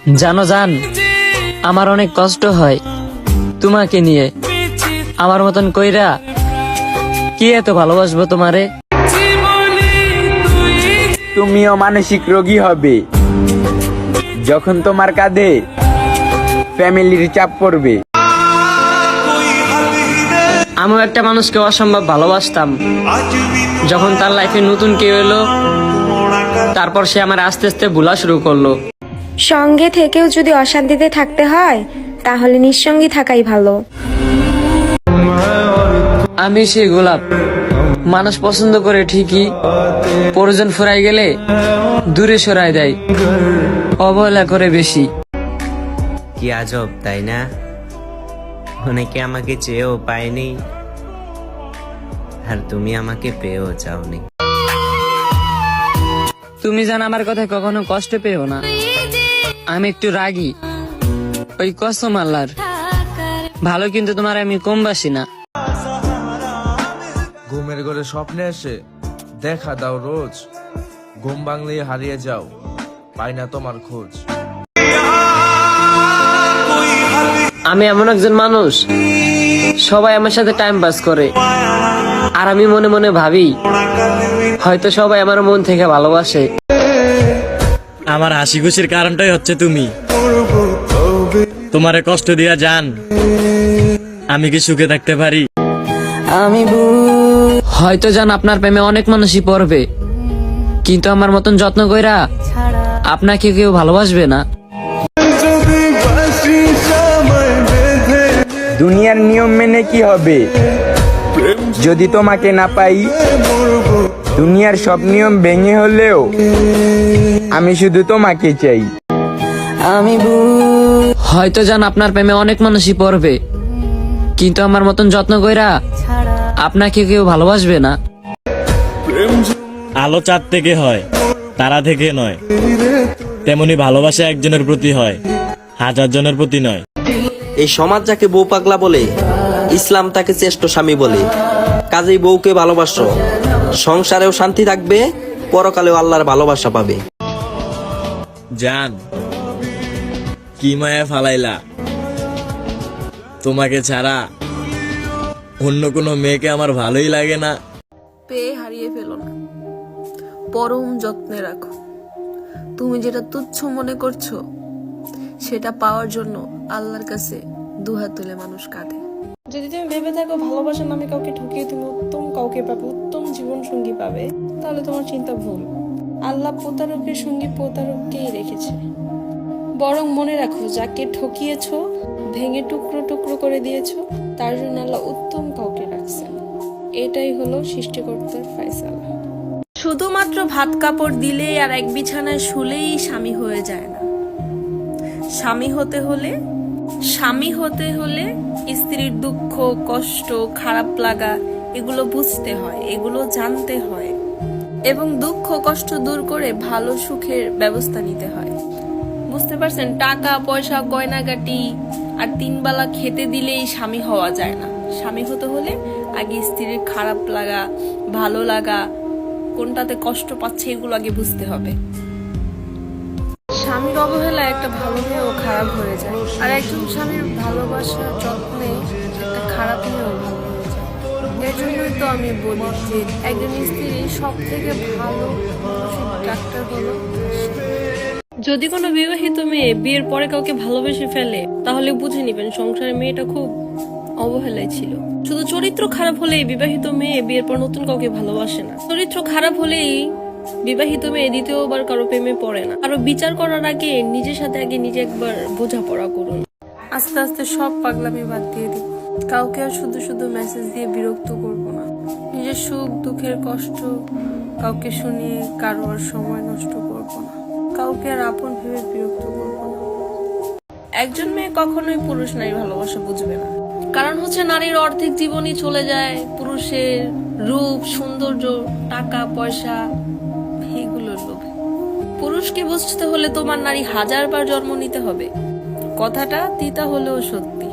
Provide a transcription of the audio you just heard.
জানো জান, আমার অনেক কষ্ট হয় তোমাকে নিয়ে। আমার মতন কইরা কি এত ভালোবাসবো তোমারে। তুমিও মানসিক রোগী হবে যখন তোমার কাঁধে ফ্যামিলির চাপ পড়বে। আমিও একটা মানুষকে অসম্ভব ভালোবাসতাম। যখন তার লাইফে নতুন কেউ এলো, তারপর সে আমার আস্তে আস্তে ভুলা শুরু করলো। সঙ্গে থেকেও যদি অশান্তিতে থাকতে হয় তাহলে নিঃসঙ্গী থাকাই ভালো। আমি সেই গোলাপ, মানুষ পছন্দ করে ঠিকই, প্রয়োজন ফুরাই গেলে দূরে সরাই দেয়, অবহেলা করে বেশি। কি আজব তাই না? অনেকে আমাকে চেয়েও পায়নি, আর তুমি আমাকে পেয়েও চাওনি। তুমি জান আমার কথা কখনো কষ্ট পেও না। আমি একটু রাগী, ওই কসম আল্লাহর। ভালো কিন্তু তোমার আমি কম বাসি না। ঘুমের ঘরে স্বপ্নে এসে দেখা দাও রোজ, ঘুম ভাঙলেই হারিয়ে যাও, পাই না তোমার খোঁজ। আমি এমন একজন মানুষ, সবাই আমার সাথে টাইম পাস করে, আর আমি মনে মনে ভাবি হয়তো সবাই আমার মন থেকে ভালোবাসে। আমার হাসি খুশির কারণটাই হচ্ছে তুমি। তোমারে কষ্ট দিয়া জান, আমি কি সুখে থাকতে পারি? হয়তো জান আপনার প্রেমে অনেক মানুষই পড়বে, কিন্তু আমার মতন যত্ন কইরা আপনাকে কেউ ভালোবাসবে না। দুনিয়ার নিয়ম মেনে কি হবে যদি তোমাকে না পাই? দুনিয়ার সব নিয়ম ভেঙে হলেও আমি শুধু তোমাকে চাই। হয়তো জান আপনার প্রেমে অনেক মানুষই পড়বে, কিন্তু আমার মতন যত্ন কইরা আপনাকে কেউ ভালোবাসবে না। আলো চাঁদ থেকে হয়, তারা থেকে নয়। তেমনি ভালোবাসা একজনের প্রতি হয়, হাজার জনের প্রতি নয়। এই সমাজ যাকে বউ পাগলা বলে, ইসলাম তাকে শ্রেষ্ঠ স্বামী বলে। কাজেই বউকে ভালোবাসো, সংসারেও শান্তি থাকবে, পরকালেও আল্লাহর ভালোবাসা পাবে। জান, কি মায়া ফালাইলা? তোমাকে ছাড়া অন্য কোনো মেয়েকে আমার ভালোই লাগে না। পেয়ে হারিয়ে ফেলো না, পরম যত্নে রাখো। তুমি যেটা তুচ্ছ মনে করছো, সেটা পাওয়ার জন্য আল্লাহর কাছে দুহাত তুলে মানুষ কাঁদে। যদি তুমি ভেবে থাকো ভালোবাসার নামে কাউকে ঠকিয়ে তুমি উত্তম কাউকে পাবে, উত্তম জীবন সঙ্গী পাবে, তাহলে তোমার চিন্তা ভুল। আল্লাহ প্রতারকের সঙ্গী প্রতারককেই রেখেছে। বরং মনে রাখো, যাকে ঠকিয়েছো, ভেঙে টুকরো টুকরো করে দিয়েছো, তার জন্য আল্লাহ উত্তম কাউকে রাখছেন। এটাই হলো সৃষ্টিকর্তার ফয়সালা। শুধুমাত্র ভাত কাপড় দিলেই আর এক বিছানায় শুলেই স্বামী হয়ে যায় না। স্বামী হতে হলে স্ত্রীর দুঃখ, কষ্ট, খারাপ লাগা এগুলো বুঝতে হয়, এগুলো জানতে হয়, এবং দুঃখ কষ্ট দূর করে ভালো সুখের ব্যবস্থা নিতে হয়। বুঝতে পারছেন? টাকা পয়সা গয়নাগাটি আর 3 বেলা খেতে দিলেই স্বামী হওয়া যায় না। স্বামী হতে হলে আগে স্ত্রীর খারাপ লাগা, ভালো লাগা, কোনটাতে কষ্ট পাচ্ছে এগুলো আগে বুঝতে হবে। স্বামীর অবহেলায় একটা ভালো মেয়েও খারাপ হয়ে যায়, আর একজন স্বামীর ভালোবাসা যত্নে একটা খারাপ মেয়েও ভালো হয়ে যায়। এর জন্যই তো আমি বলি যে একজন স্ত্রী সব থেকে ভালো ডাক্তার হলো। যদি কোনো বিবাহিত মেয়ে বিয়ের পরে কাউকে ভালোবেসে ফেলে, তাহলে বুঝে নিবেন সংসারের মেয়েটা খুব অবহেলায় ছিল। শুধু চরিত্র খারাপ হলেই বিবাহিত মেয়ে বিয়ের পর নতুন কাউকে ভালোবাসে না। চরিত্র খারাপ হলেই বিবাহিত মেয়ে দ্বিতীয়বার কারো প্রেমে পড়ে না। আরো বিচার করার আগে নিজের সাথে আগে নিজে একবার বোঝাপড়া করুন। আস্তে আস্তে সব পাগলামি বাদ দিয়ে দিব। কাউকে আর শুধু শুধু মেসেজ দিয়ে বিরক্ত করব না। নিজের সুখ দুঃখের কষ্ট কাউকে শুনিয়ে কারো আর সময় নষ্ট করব না। কাউকে আর আপন ভেবে বিরক্ত করব না। একজন মেয়ে কখনোই পুরুষ নারী ভালোবাসা বুঝবে না। কারণ হচ্ছে নারীর অর্ধেক জীবনই চলে যায় পুরুষের রূপ, সৌন্দর্য, টাকা পয়সা এগুলোর লোভে। পুরুষকে বুঝতে হলে তোমার নারী 1000 বার জন্ম নিতে হবে। কথাটা তিতা হলেও সত্যি।